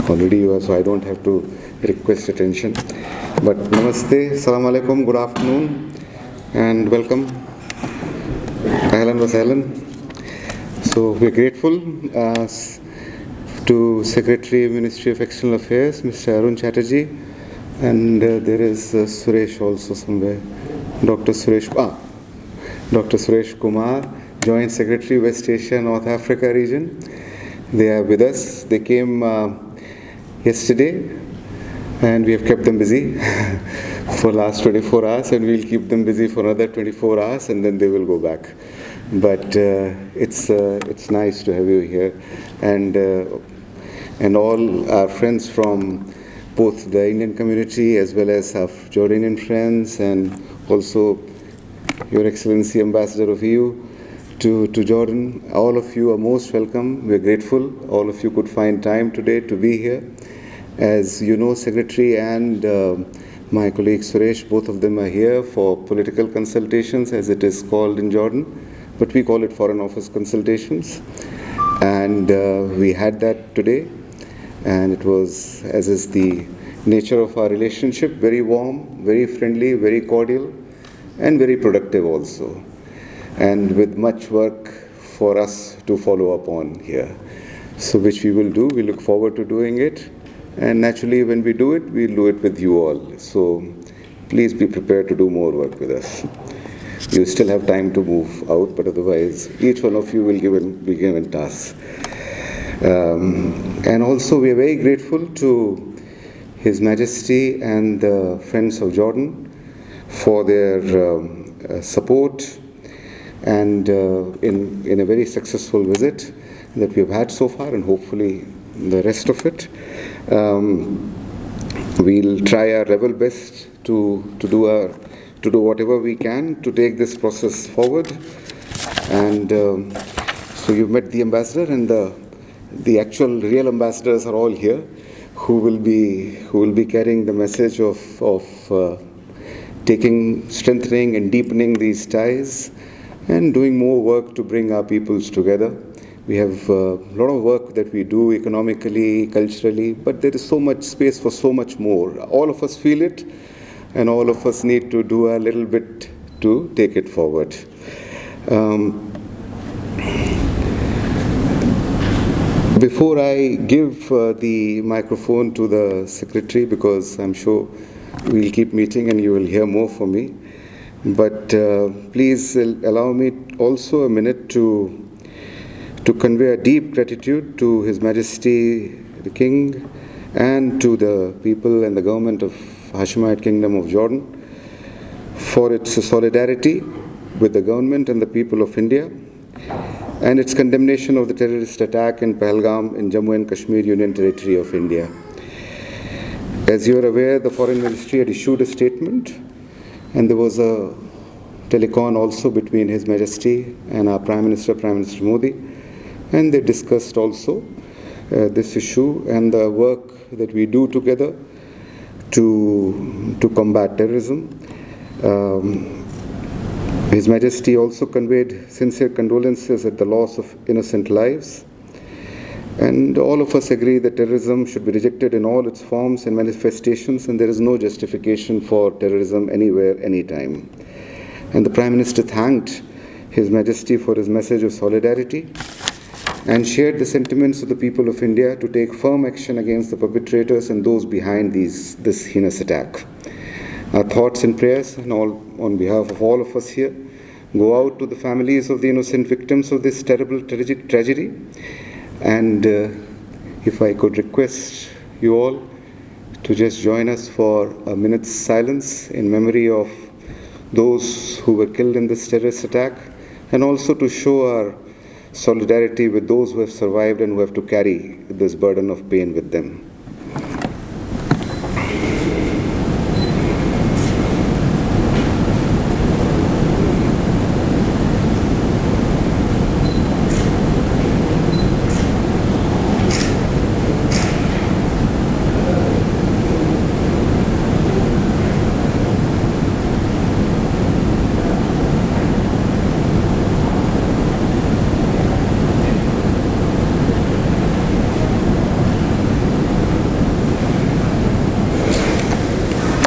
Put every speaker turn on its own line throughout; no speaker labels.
already you are, so I don't have to request attention. But namaste, salam alaikum, good afternoon, and welcome. Ahlan wa sahlan. So we're grateful to Secretary, Ministry of External Affairs, Mr. Arun Chatterjee, and there is Suresh also somewhere, Dr. Suresh Kumar, Joint Secretary, West Asia, North Africa region. They are with us. They came yesterday, and we have kept them busy for last 24 hours, and we'll keep them busy for another 24 hours, and then they will go back. But it's nice to have you here, and all our friends from both the Indian community as well as our Jordanian friends, and also Your Excellency Ambassador of EU to Jordan. All of you are most welcome. We're grateful. All of you could find time today to be here. As you know, Secretary and my colleague Suresh, both of them are here for political consultations, as it is called in Jordan, but we call it Foreign Office consultations. And we had that today, and it was, as is the nature of our relationship, very warm, very friendly, very cordial, and very productive also, and with much work for us to follow up on here. So which we will do. We look forward to doing it. And naturally, when we do it, we'll do it with you all. So please be prepared to do more work with us. You still have time to move out, but otherwise, each one of you will be given tasks. And also, we are very grateful to His Majesty and the Friends of Jordan for their support and in a very successful visit that we've had so far, and hopefully the rest of it. We'll try our level best to do whatever we can to take this process forward. And so you've met the ambassador, and the actual real ambassadors are all here, who will be carrying the message of strengthening and deepening these ties, and doing more work to bring our peoples together. We have a lot of work that we do economically, culturally, but there is so much space for so much more. All of us feel it, and all of us need to do a little bit to take it forward. Before I give the microphone to the Secretary, because I'm sure we'll keep meeting and you will hear more from me, but please allow me also a minute to convey a deep gratitude to His Majesty the King and to the people and the government of Hashemite Kingdom of Jordan for its solidarity with the government and the people of India, and its condemnation of the terrorist attack in Pahalgam in Jammu and Kashmir Union Territory of India. As you are aware, the Foreign Ministry had issued a statement, and there was a telecon also between His Majesty and our Prime Minister Modi, and they discussed also this issue and the work that we do together to combat terrorism. His Majesty also conveyed sincere condolences at the loss of innocent lives, and all of us agree that terrorism should be rejected in all its forms and manifestations, and there is no justification for terrorism anywhere, anytime. And the Prime Minister thanked His Majesty for his message of solidarity and shared the sentiments of the people of India to take firm action against the perpetrators and those behind this heinous attack. Our thoughts and prayers, and all on behalf of all of us here, go out to the families of the innocent victims of this terrible tragedy. And if I could request you all to just join us for a minute's silence in memory of those who were killed in this terrorist attack, and also to show our solidarity with those who have survived and who have to carry this burden of pain with them.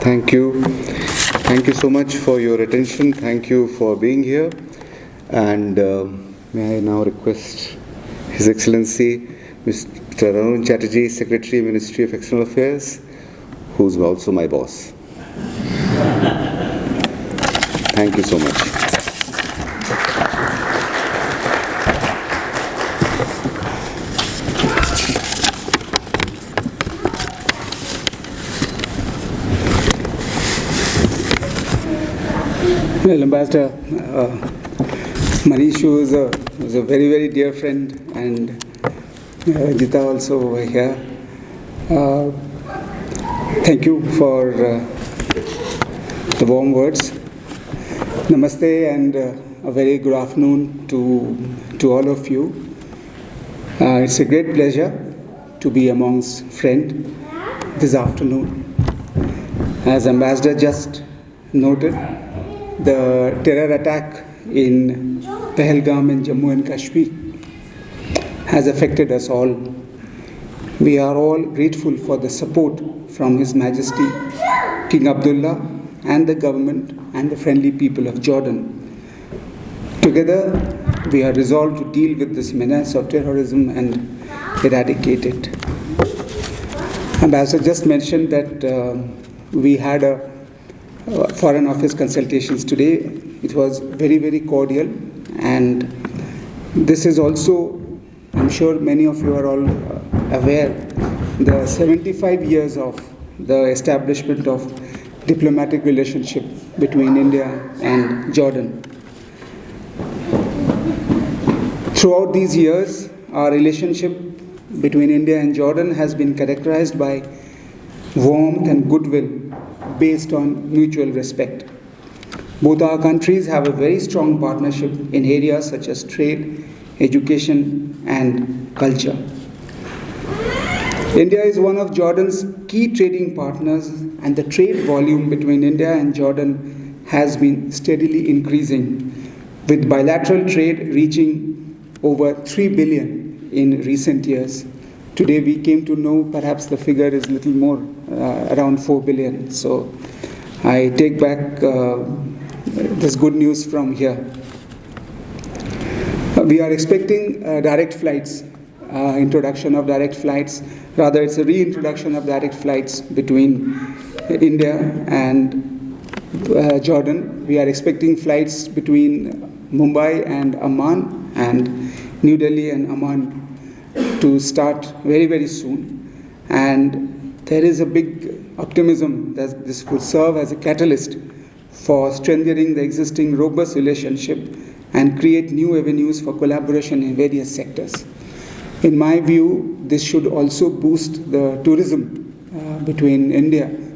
Thank you. Thank you so much for your attention. Thank you for being here. And may I now request His Excellency Mr. Arun Chatterjee, Secretary, Ministry of External Affairs, who's also my boss. Thank you so much.
Well, Ambassador, Manish was a very, very dear friend, and Jita also over here. Thank you for the warm words. Namaste and a very good afternoon to all of you. It's a great pleasure to be amongst friends this afternoon. As Ambassador just noted, the terror attack in Pahalgam in Jammu and Kashmir has affected us all. We are all grateful for the support from His Majesty King Abdullah and the government and the friendly people of Jordan. Together, we are resolved to deal with this menace of terrorism and eradicate it. Ambassador just mentioned that we had a Foreign Office consultations today. It was very, very cordial, and this is also, I'm sure many of you are all aware, the 75 years of the establishment of diplomatic relationship between India and Jordan. Throughout these years, our relationship between India and Jordan has been characterized by warmth and goodwill based on mutual respect. Both our countries have a very strong partnership in areas such as trade, education, and culture. India is one of Jordan's key trading partners, and the trade volume between India and Jordan has been steadily increasing, with bilateral trade reaching over 3 billion in recent years. Today we came to know perhaps the figure is a little more, around 4 billion. So I take back this good news from here. We are expecting direct flights, introduction of direct flights. Rather, it's a reintroduction of direct flights between India and Jordan. We are expecting flights between Mumbai and Amman and New Delhi and Amman to start very, very soon. And there is a big optimism that this will serve as a catalyst for strengthening the existing robust relationship and create new avenues for collaboration in various sectors. In my view, this should also boost the tourism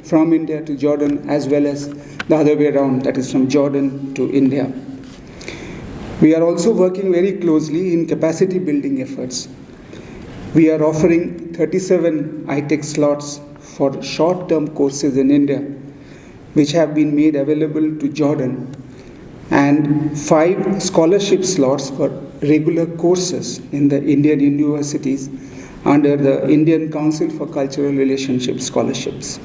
from India to Jordan, as well as the other way around, that is from Jordan to India. We are also working very closely in capacity building efforts. We are offering 37 iTech slots for short-term courses in India, which have been made available to Jordan, and 5 scholarship slots for regular courses in the Indian universities under the Indian Council for Cultural Relationship Scholarships.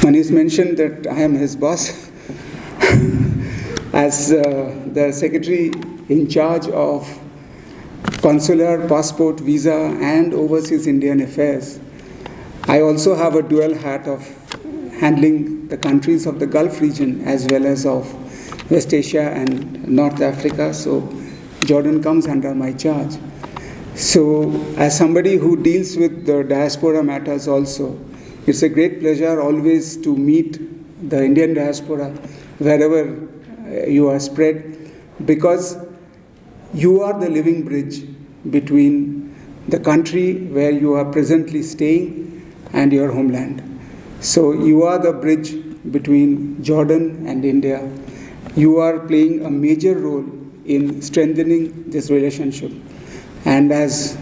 Manish mentioned that I am his boss. As the secretary in charge of consular, passport, visa, and overseas Indian affairs, I also have a dual hat of handling the countries of the Gulf region as well as of West Asia and North Africa. So Jordan comes under my charge. So as somebody who deals with the diaspora matters also, it's a great pleasure always to meet the Indian diaspora wherever you are spread, because you are the living bridge between the country where you are presently staying and your homeland. So you are the bridge between Jordan and India. You are playing a major role in strengthening this relationship. And as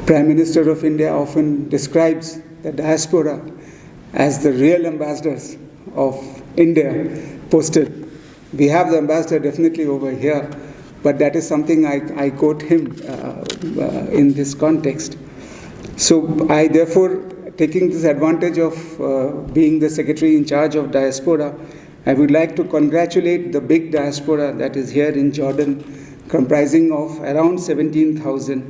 Prime Minister of India often describes the diaspora as the real ambassadors of India posted. We have the ambassador definitely over here, but that is something I quote him in this context. So I therefore taking this advantage of being the secretary in charge of diaspora, I would like to congratulate the big diaspora that is here in Jordan, comprising of around 17,000,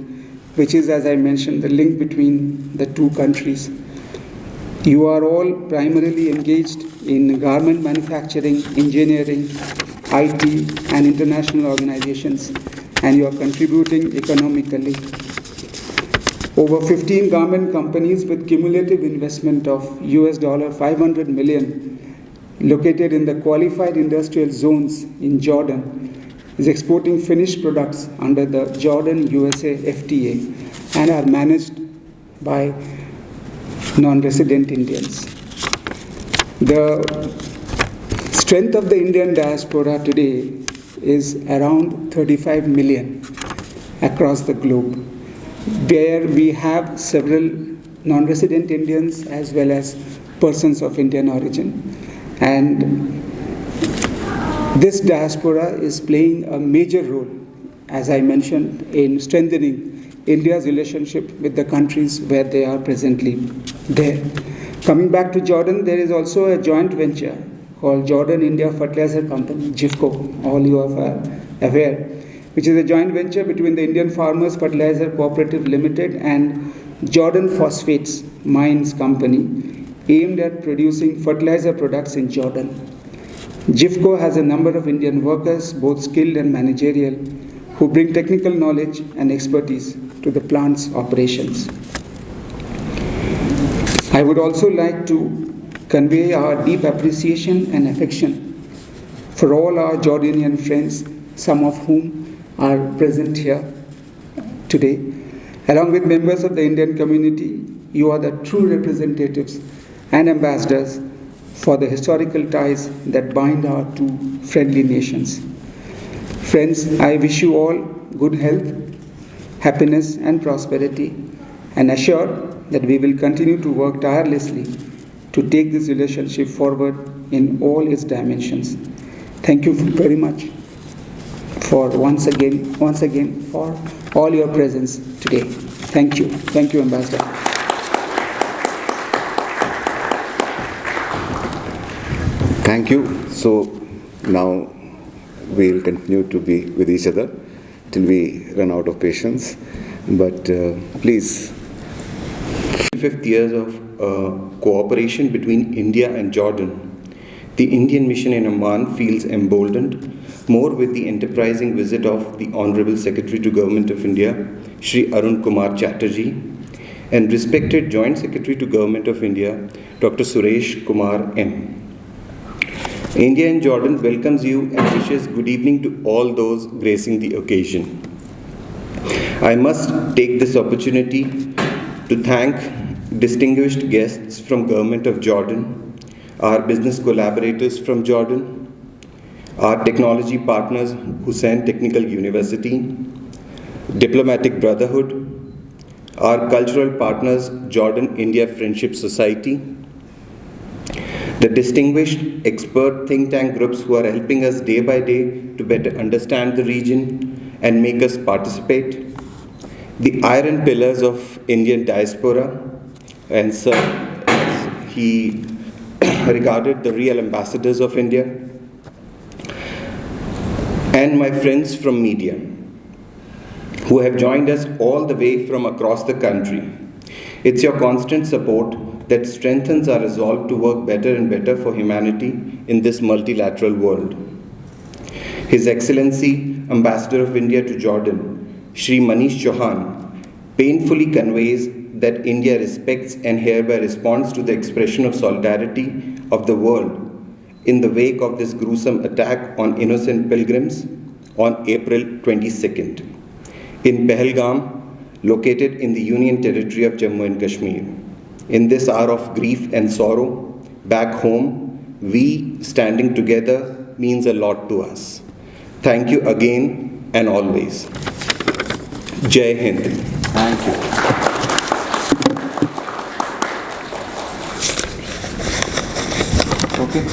which is, as I mentioned, the link between the two countries. You are all primarily engaged in garment manufacturing, engineering, IT, and international organizations, and you are contributing economically. Over 15 garment companies with cumulative investment of US $500 million located in the qualified industrial zones in Jordan is exporting finished products under the Jordan-USA FTA and are managed by non-resident Indians. The strength of the Indian diaspora today is around 35 million across the globe, where we have several non-resident Indians as well as persons of Indian origin. And this diaspora is playing a major role, as I mentioned, in strengthening India's relationship with the countries where they are presently there. Coming back to Jordan, there is also a joint venture called Jordan India Fertilizer Company, JIFCO, all you are aware, which is a joint venture between the Indian Farmers Fertilizer Cooperative Limited and Jordan Phosphates Mines Company, aimed at producing fertilizer products in Jordan. JIFCO has a number of Indian workers, both skilled and managerial, who bring technical knowledge and expertise to the plant's operations. I would also like to convey our deep appreciation and affection for all our Jordanian friends, some of whom are present here today. Along with members of the Indian community, you are the true representatives and ambassadors for the historical ties that bind our two friendly nations. Friends, I wish you all good health, happiness, and prosperity, and assure that we will continue to work tirelessly to take this relationship forward in all its dimensions. Thank you very much for once again for all your presence today. Thank you. Thank you, Ambassador.
Thank you. So now we'll continue to be with each other till we run out of patience. But please.
5th years of cooperation between India and Jordan, the Indian mission in Amman feels emboldened more with the enterprising visit of the Honorable Secretary to Government of India, Shri Arun Kumar Chatterjee, and respected Joint Secretary to Government of India, Dr. Suresh Kumar M. India and Jordan welcomes you and wishes good evening to all those gracing the occasion. I must take this opportunity to thank distinguished guests from Government of Jordan, our business collaborators from Jordan, our technology partners, Hussain Technical University, Diplomatic Brotherhood, our cultural partners, Jordan-India Friendship Society, the distinguished expert think tank groups who are helping us day by day to better understand the region and make us participate, the iron pillars of Indian diaspora, and sir, as he regarded the real ambassadors of India, and my friends from media, who have joined us all the way from across the country. It's your constant support that strengthens our resolve to work better and better for humanity in this multilateral world. His Excellency Ambassador of India to Jordan, Shri Manish Chauhan, painfully conveys that India respects and hereby responds to the expression of solidarity of the world in the wake of this gruesome attack on innocent pilgrims on April 22nd in Pahalgam, located in the Union Territory of Jammu and Kashmir. In this hour of grief and sorrow, back home, we standing together means a lot to us. Thank you again and always. Jai Hind.
Thank you. Okay.